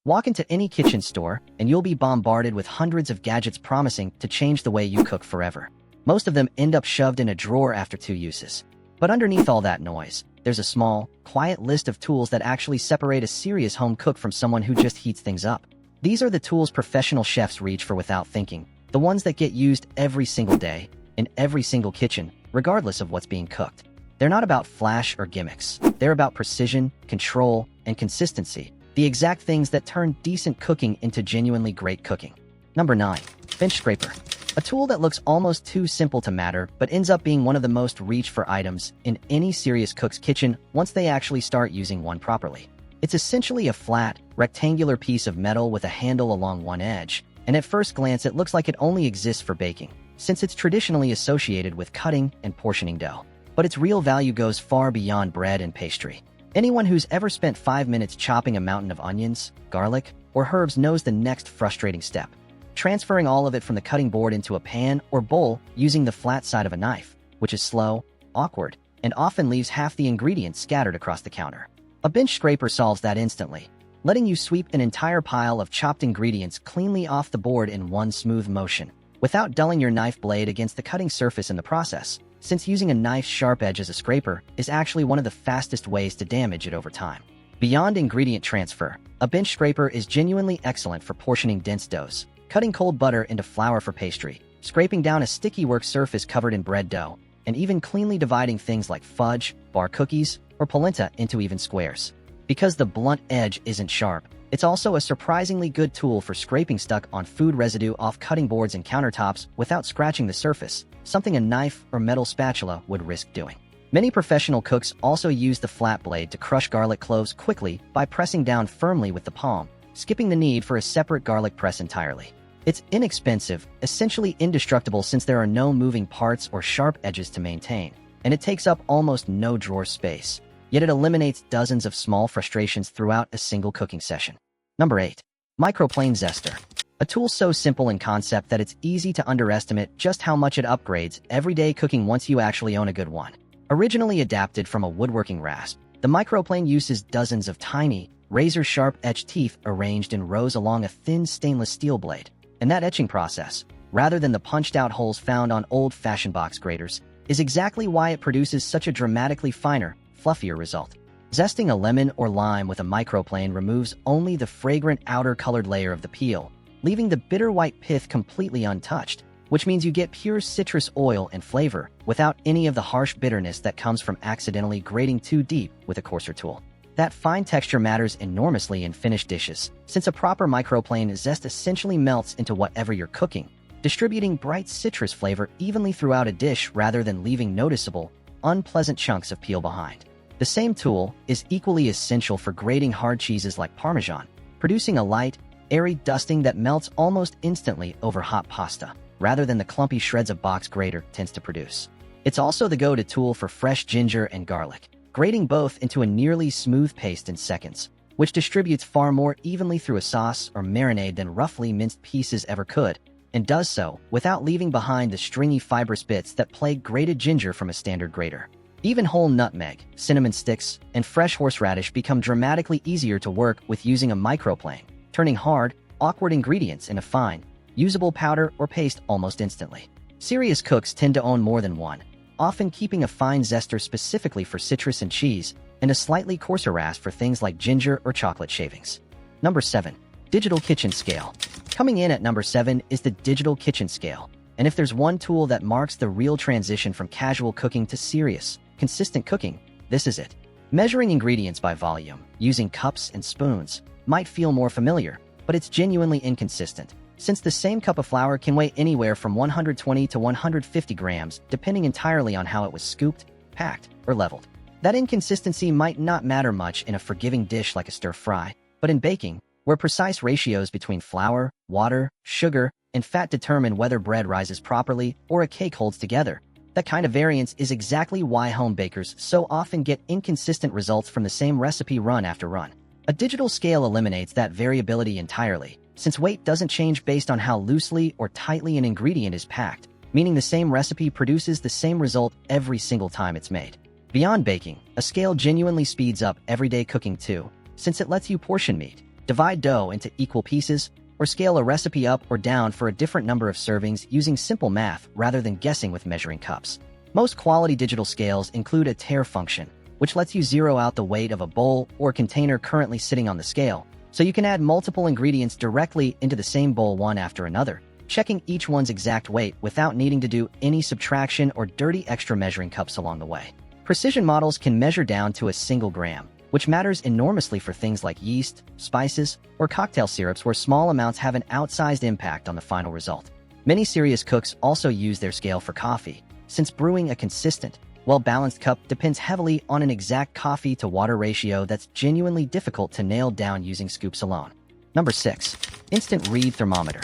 Walk into any kitchen store, and you'll be bombarded with hundreds of gadgets promising to change the way you cook forever. Most of them end up shoved in a drawer after 2 uses. But underneath all that noise, there's a small, quiet list of tools that actually separate a serious home cook from someone who just heats things up. These are the tools professional chefs reach for without thinking, the ones that get used every single day, in every single kitchen, regardless of what's being cooked. They're not about flash or gimmicks. They're about precision, control, and consistency, the exact things that turn decent cooking into genuinely great cooking. Number 9. Bench scraper. A tool that looks almost too simple to matter, but ends up being one of the most reached for items in any serious cook's kitchen once they actually start using one properly. It's essentially a flat, rectangular piece of metal with a handle along one edge, and at first glance it looks like it only exists for baking, since it's traditionally associated with cutting and portioning dough. But its real value goes far beyond bread and pastry. Anyone who's ever spent 5 minutes chopping a mountain of onions, garlic, or herbs knows the next frustrating step: transferring all of it from the cutting board into a pan or bowl using the flat side of a knife, which is slow, awkward, and often leaves half the ingredients scattered across the counter. A bench scraper solves that instantly, letting you sweep an entire pile of chopped ingredients cleanly off the board in one smooth motion, without dulling your knife blade against the cutting surface in the process, since using a knife's sharp edge as a scraper is actually one of the fastest ways to damage it over time. Beyond ingredient transfer, a bench scraper is genuinely excellent for portioning dense doughs, cutting cold butter into flour for pastry, scraping down a sticky work surface covered in bread dough, and even cleanly dividing things like fudge, bar cookies, or polenta into even squares. Because the blunt edge isn't sharp, it's also a surprisingly good tool for scraping stuck on food residue off cutting boards and countertops without scratching the surface, something a knife or metal spatula would risk doing. Many professional cooks also use the flat blade to crush garlic cloves quickly by pressing down firmly with the palm, skipping the need for a separate garlic press entirely. It's inexpensive, essentially indestructible since there are no moving parts or sharp edges to maintain, and it takes up almost no drawer space. Yet it eliminates dozens of small frustrations throughout a single cooking session. Number 8. Microplane zester. A tool so simple in concept that it's easy to underestimate just how much it upgrades everyday cooking once you actually own a good one. Originally adapted from a woodworking rasp, the microplane uses dozens of tiny, razor-sharp etch teeth arranged in rows along a thin stainless steel blade. And that etching process, rather than the punched-out holes found on old-fashioned box graters, is exactly why it produces such a dramatically finer, fluffier result. Zesting a lemon or lime with a microplane removes only the fragrant outer colored layer of the peel, leaving the bitter white pith completely untouched, which means you get pure citrus oil and flavor without any of the harsh bitterness that comes from accidentally grating too deep with a coarser tool. That fine texture matters enormously in finished dishes, since a proper microplane zest essentially melts into whatever you're cooking, distributing bright citrus flavor evenly throughout a dish rather than leaving noticeable, unpleasant chunks of peel behind. The same tool is equally essential for grating hard cheeses like Parmesan, producing a light, airy dusting that melts almost instantly over hot pasta, rather than the clumpy shreds a box grater tends to produce. It's also the go-to tool for fresh ginger and garlic, grating both into a nearly smooth paste in seconds, which distributes far more evenly through a sauce or marinade than roughly minced pieces ever could, and does so without leaving behind the stringy fibrous bits that plague grated ginger from a standard grater. Even whole nutmeg, cinnamon sticks, and fresh horseradish become dramatically easier to work with using a microplane, turning hard, awkward ingredients into fine, usable powder or paste almost instantly. Serious cooks tend to own more than one, often keeping a fine zester specifically for citrus and cheese, and a slightly coarser rasp for things like ginger or chocolate shavings. Number 7. Digital kitchen scale. Coming in at number 7 is the digital kitchen scale, and if there's one tool that marks the real transition from casual cooking to serious, consistent cooking, this is it. Measuring ingredients by volume, using cups and spoons, might feel more familiar, but it's genuinely inconsistent, since the same cup of flour can weigh anywhere from 120 to 150 grams, depending entirely on how it was scooped, packed, or leveled. That inconsistency might not matter much in a forgiving dish like a stir-fry, but in baking, where precise ratios between flour, water, sugar, and fat determine whether bread rises properly or a cake holds together, that kind of variance is exactly why home bakers so often get inconsistent results from the same recipe run after run. A digital scale eliminates that variability entirely, since weight doesn't change based on how loosely or tightly an ingredient is packed, meaning the same recipe produces the same result every single time it's made. Beyond baking, a scale genuinely speeds up everyday cooking too, since it lets you portion meat, Divide dough into equal pieces, or scale a recipe up or down for a different number of servings using simple math rather than guessing with measuring cups. Most quality digital scales include a tare function, which lets you zero out the weight of a bowl or container currently sitting on the scale, so you can add multiple ingredients directly into the same bowl one after another, checking each one's exact weight without needing to do any subtraction or dirty extra measuring cups along the way. Precision models can measure down to a single gram, which matters enormously for things like yeast, spices, or cocktail syrups where small amounts have an outsized impact on the final result. Many serious cooks also use their scale for coffee, since brewing a consistent, well-balanced cup depends heavily on an exact coffee-to-water ratio that's genuinely difficult to nail down using scoops alone. Number 6. Instant Read Thermometer.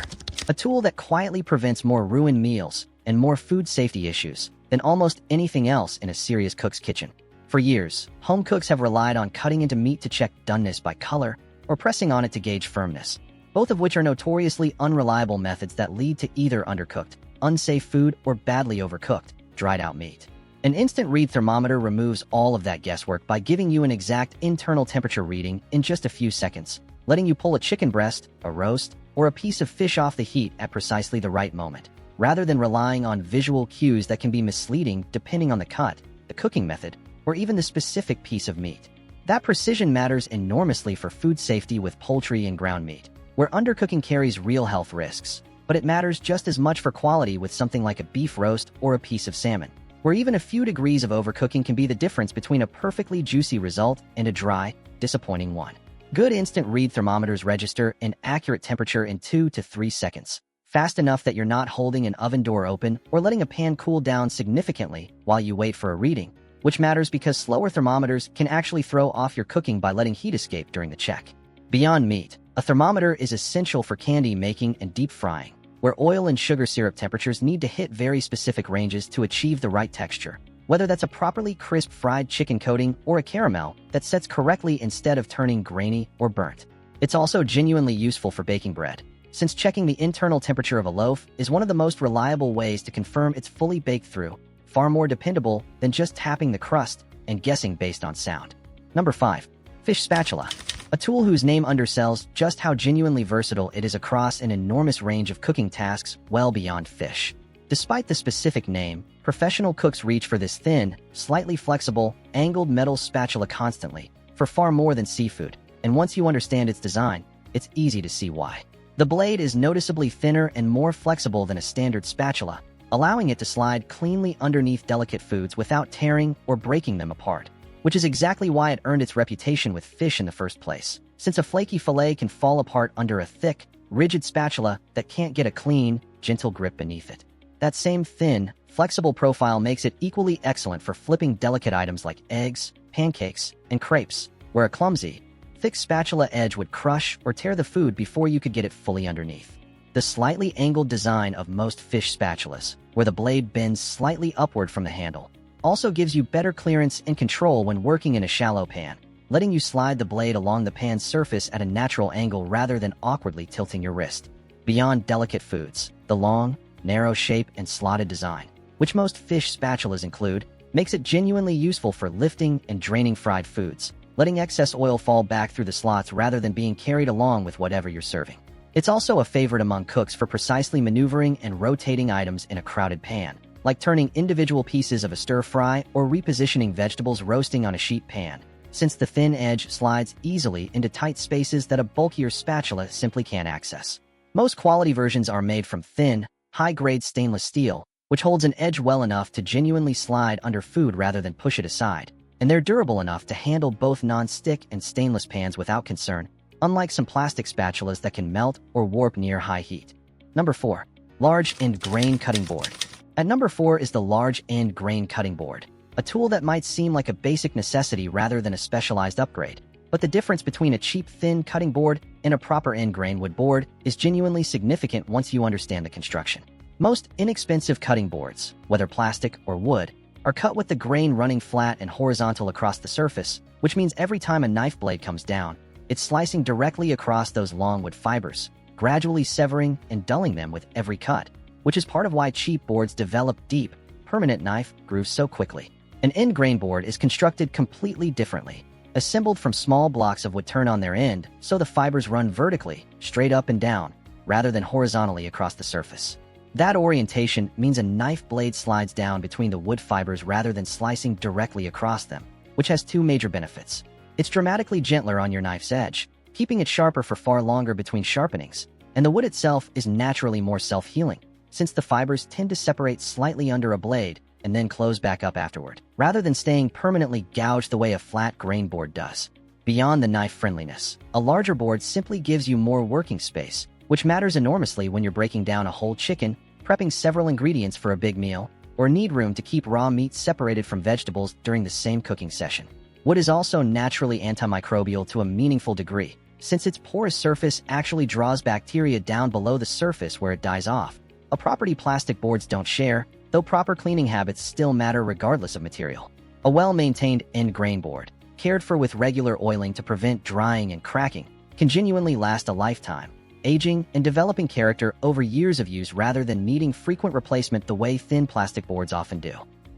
A tool that quietly prevents more ruined meals and more food safety issues than almost anything else in a serious cook's kitchen. For years, home cooks have relied on cutting into meat to check doneness by color or pressing on it to gauge firmness, both of which are notoriously unreliable methods that lead to either undercooked, unsafe food or badly overcooked, dried-out meat. An instant read thermometer removes all of that guesswork by giving you an exact internal temperature reading in just a few seconds, letting you pull a chicken breast, a roast, or a piece of fish off the heat at precisely the right moment, rather than relying on visual cues that can be misleading depending on the cut, the cooking method, or even the specific piece of meat. That precision matters enormously for food safety with poultry and ground meat, where undercooking carries real health risks, but it matters just as much for quality with something like a beef roast or a piece of salmon, where even a few degrees of overcooking can be the difference between a perfectly juicy result and a dry, disappointing one. Good instant read thermometers register an accurate temperature in 2 to 3 seconds, fast enough that you're not holding an oven door open or letting a pan cool down significantly while you wait for a reading, which matters because slower thermometers can actually throw off your cooking by letting heat escape during the check. Beyond meat, a thermometer is essential for candy making and deep frying, where oil and sugar syrup temperatures need to hit very specific ranges to achieve the right texture, whether that's a properly crisp fried chicken coating or a caramel that sets correctly instead of turning grainy or burnt. It's also genuinely useful for baking bread, since checking the internal temperature of a loaf is one of the most reliable ways to confirm it's fully baked through, far more dependable than just tapping the crust and guessing based on sound. Number 5. Fish spatula. A tool whose name undersells just how genuinely versatile it is across an enormous range of cooking tasks well beyond fish. Despite the specific name, professional cooks reach for this thin, slightly flexible, angled metal spatula constantly, for far more than seafood, and once you understand its design, it's easy to see why. The blade is noticeably thinner and more flexible than a standard spatula, allowing it to slide cleanly underneath delicate foods without tearing or breaking them apart, which is exactly why it earned its reputation with fish in the first place, since a flaky fillet can fall apart under a thick, rigid spatula that can't get a clean, gentle grip beneath it. That same thin, flexible profile makes it equally excellent for flipping delicate items like eggs, pancakes, and crepes, where a clumsy, thick spatula edge would crush or tear the food before you could get it fully underneath. The slightly angled design of most fish spatulas, where the blade bends slightly upward from the handle, also gives you better clearance and control when working in a shallow pan, letting you slide the blade along the pan's surface at a natural angle rather than awkwardly tilting your wrist. Beyond delicate foods, the long, narrow shape and slotted design, which most fish spatulas include, makes it genuinely useful for lifting and draining fried foods, letting excess oil fall back through the slots rather than being carried along with whatever you're serving. It's also a favorite among cooks for precisely maneuvering and rotating items in a crowded pan, like turning individual pieces of a stir-fry or repositioning vegetables roasting on a sheet pan, since the thin edge slides easily into tight spaces that a bulkier spatula simply can't access. Most quality versions are made from thin, high-grade stainless steel, which holds an edge well enough to genuinely slide under food rather than push it aside, and they're durable enough to handle both non-stick and stainless pans without concern, unlike some plastic spatulas that can melt or warp near high heat. Number 4. Large End Grain Cutting Board. At number 4 is the Large End Grain Cutting Board, a tool that might seem like a basic necessity rather than a specialized upgrade, but the difference between a cheap thin cutting board and a proper end grain wood board is genuinely significant once you understand the construction. Most inexpensive cutting boards, whether plastic or wood, are cut with the grain running flat and horizontal across the surface, which means every time a knife blade comes down, it's slicing directly across those long wood fibers, gradually severing and dulling them with every cut, which is part of why cheap boards develop deep, permanent knife grooves so quickly. An end grain board is constructed completely differently. assembled from small blocks of wood turn on their end, so the fibers run vertically, straight up and down, rather than horizontally across the surface. That orientation means a knife blade slides down between the wood fibers rather than slicing directly across them, which has two major benefits. It's dramatically gentler on your knife's edge, keeping it sharper for far longer between sharpenings, and the wood itself is naturally more self-healing, since the fibers tend to separate slightly under a blade and then close back up afterward, rather than staying permanently gouged the way a flat grain board does. Beyond the knife friendliness, a larger board simply gives you more working space, which matters enormously when you're breaking down a whole chicken, prepping several ingredients for a big meal, or need room to keep raw meat separated from vegetables during the same cooking session. Wood is also naturally antimicrobial to a meaningful degree, since its porous surface actually draws bacteria down below the surface where it dies off, a property plastic boards don't share, though proper cleaning habits still matter regardless of material. A well-maintained end grain board, cared for with regular oiling to prevent drying and cracking, can genuinely last a lifetime, aging and developing character over years of use rather than needing frequent replacement the way thin plastic boards often do.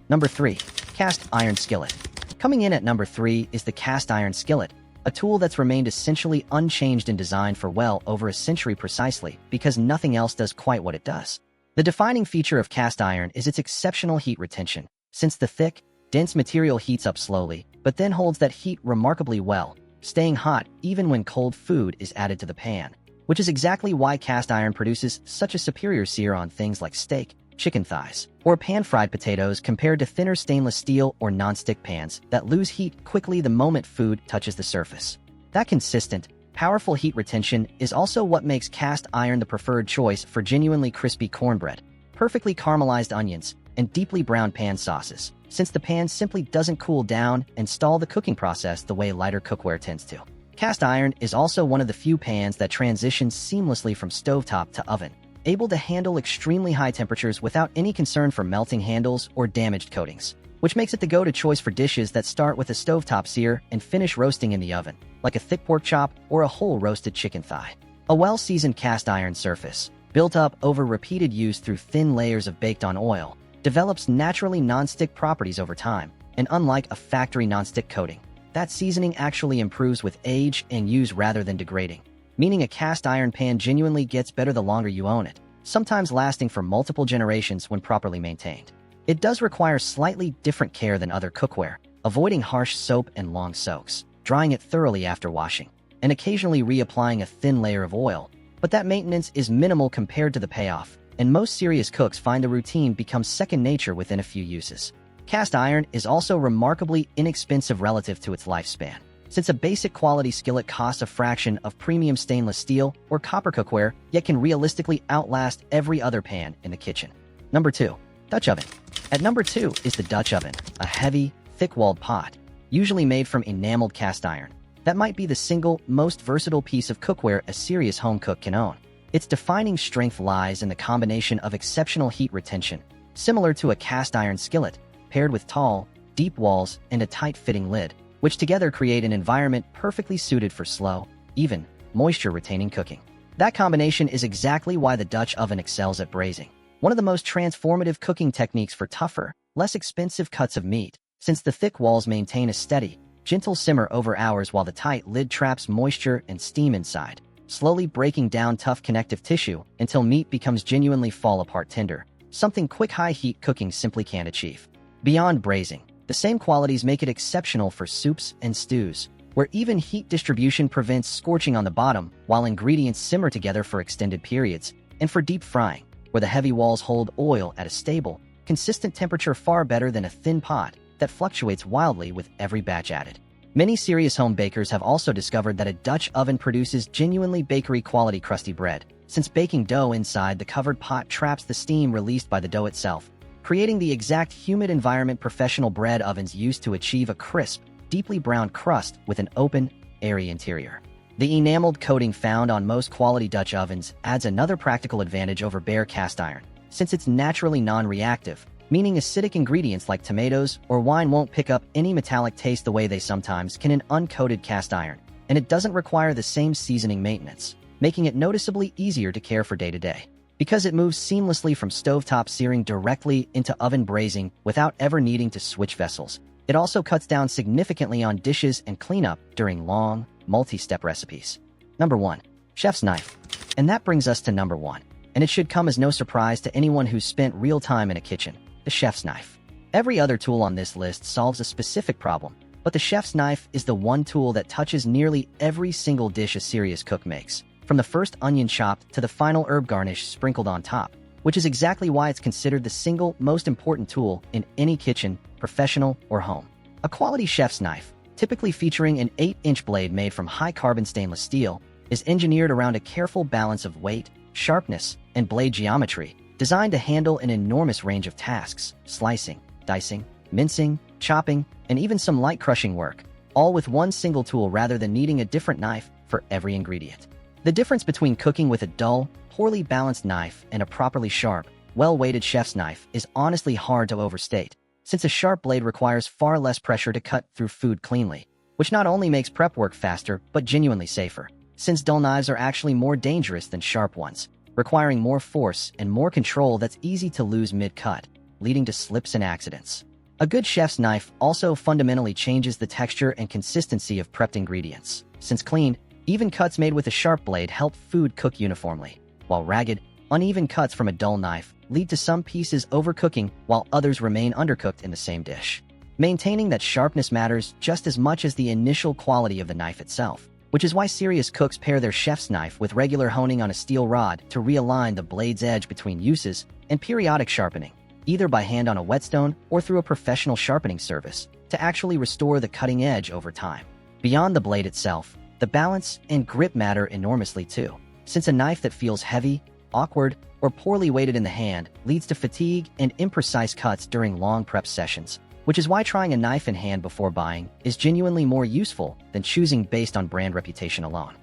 Number 3. Cast iron skillet. Coming in at number 3 is the cast iron skillet, a tool that's remained essentially unchanged in design for well over a century precisely because nothing else does quite what it does. The defining feature of cast iron is its exceptional heat retention, since the thick, dense material heats up slowly, but then holds that heat remarkably well, staying hot even when cold food is added to the pan, which is exactly why cast iron produces such a superior sear on things like steak, chicken thighs, or pan-fried potatoes compared to thinner stainless steel or non-stick pans that lose heat quickly the moment food touches the surface. That consistent, powerful heat retention is also what makes cast iron the preferred choice for genuinely crispy cornbread, perfectly caramelized onions, and deeply browned pan sauces, since the pan simply doesn't cool down and stall the cooking process the way lighter cookware tends to. Cast iron is also one of the few pans that transitions seamlessly from stovetop to oven, able to handle extremely high temperatures without any concern for melting handles or damaged coatings, which makes it the go-to choice for dishes that start with a stovetop sear and finish roasting in the oven, like a thick pork chop or a whole roasted chicken thigh. A well-seasoned cast iron surface, built up over repeated use through thin layers of baked-on oil, develops naturally non-stick properties over time, and unlike a factory non-stick coating, that seasoning actually improves with age and use rather than degrading, meaning a cast iron pan genuinely gets better the longer you own it, sometimes lasting for multiple generations when properly maintained. It does require slightly different care than other cookware, avoiding harsh soap and long soaks, drying it thoroughly after washing, and occasionally reapplying a thin layer of oil, but that maintenance is minimal compared to the payoff, and most serious cooks find the routine becomes second nature within a few uses. Cast iron is also remarkably inexpensive relative to its lifespan, since a basic quality skillet costs a fraction of premium stainless steel or copper cookware, yet can realistically outlast every other pan in the kitchen. Number 2. Dutch oven. At number 2 is the Dutch oven, a heavy, thick-walled pot, usually made from enameled cast iron, that might be the single most versatile piece of cookware a serious home cook can own. Its defining strength lies in the combination of exceptional heat retention, similar to a cast iron skillet, paired with tall, deep walls and a tight-fitting lid, which together create an environment perfectly suited for slow, even, moisture-retaining cooking. That combination is exactly why the Dutch oven excels at braising, one of the most transformative cooking techniques for tougher, less expensive cuts of meat, since the thick walls maintain a steady, gentle simmer over hours while the tight lid traps moisture and steam inside, slowly breaking down tough connective tissue until meat becomes genuinely fall-apart tender, something quick high-heat cooking simply can't achieve. Beyond braising, the same qualities make it exceptional for soups and stews, where even heat distribution prevents scorching on the bottom while ingredients simmer together for extended periods, and for deep frying, where the heavy walls hold oil at a stable, consistent temperature far better than a thin pot that fluctuates wildly with every batch added. Many serious home bakers have also discovered that a Dutch oven produces genuinely bakery-quality crusty bread, since baking dough inside the covered pot traps the steam released by the dough itself, creating the exact humid environment professional bread ovens use to achieve a crisp, deeply browned crust with an open, airy interior. The enameled coating found on most quality Dutch ovens adds another practical advantage over bare cast iron, since it's naturally non-reactive, meaning acidic ingredients like tomatoes or wine won't pick up any metallic taste the way they sometimes can in uncoated cast iron, and it doesn't require the same seasoning maintenance, making it noticeably easier to care for day to day. Because it moves seamlessly from stovetop searing directly into oven braising without ever needing to switch vessels, It also cuts down significantly on dishes and cleanup during long, multi-step recipes. Number 1. Chef's knife. And that brings us to number 1. And it should come as no surprise to anyone who's spent real time in a kitchen: the chef's knife. Every other tool on this list solves a specific problem, but the chef's knife is the one tool that touches nearly every single dish a serious cook makes, from the first onion chopped to the final herb garnish sprinkled on top, which is exactly why it's considered the single most important tool in any kitchen, professional or home. A quality chef's knife, typically featuring an 8-inch blade made from high-carbon stainless steel, is engineered around a careful balance of weight, sharpness, and blade geometry, designed to handle an enormous range of tasks: slicing, dicing, mincing, chopping, and even some light crushing work, all with one single tool rather than needing a different knife for every ingredient. The difference between cooking with a dull, poorly balanced knife and a properly sharp, well-weighted chef's knife is honestly hard to overstate, since a sharp blade requires far less pressure to cut through food cleanly, which not only makes prep work faster but genuinely safer, since dull knives are actually more dangerous than sharp ones, requiring more force and more control that's easy to lose mid-cut, leading to slips and accidents. A good chef's knife also fundamentally changes the texture and consistency of prepped ingredients, since cleaned, even cuts made with a sharp blade help food cook uniformly, while ragged, uneven cuts from a dull knife lead to some pieces overcooking while others remain undercooked in the same dish. Maintaining that sharpness matters just as much as the initial quality of the knife itself, which is why serious cooks pair their chef's knife with regular honing on a steel rod to realign the blade's edge between uses, and periodic sharpening, either by hand on a whetstone or through a professional sharpening service, to actually restore the cutting edge over time. Beyond the blade itself, the balance and grip matter enormously too, since a knife that feels heavy, awkward, or poorly weighted in the hand leads to fatigue and imprecise cuts during long prep sessions, which is why trying a knife in hand before buying is genuinely more useful than choosing based on brand reputation alone.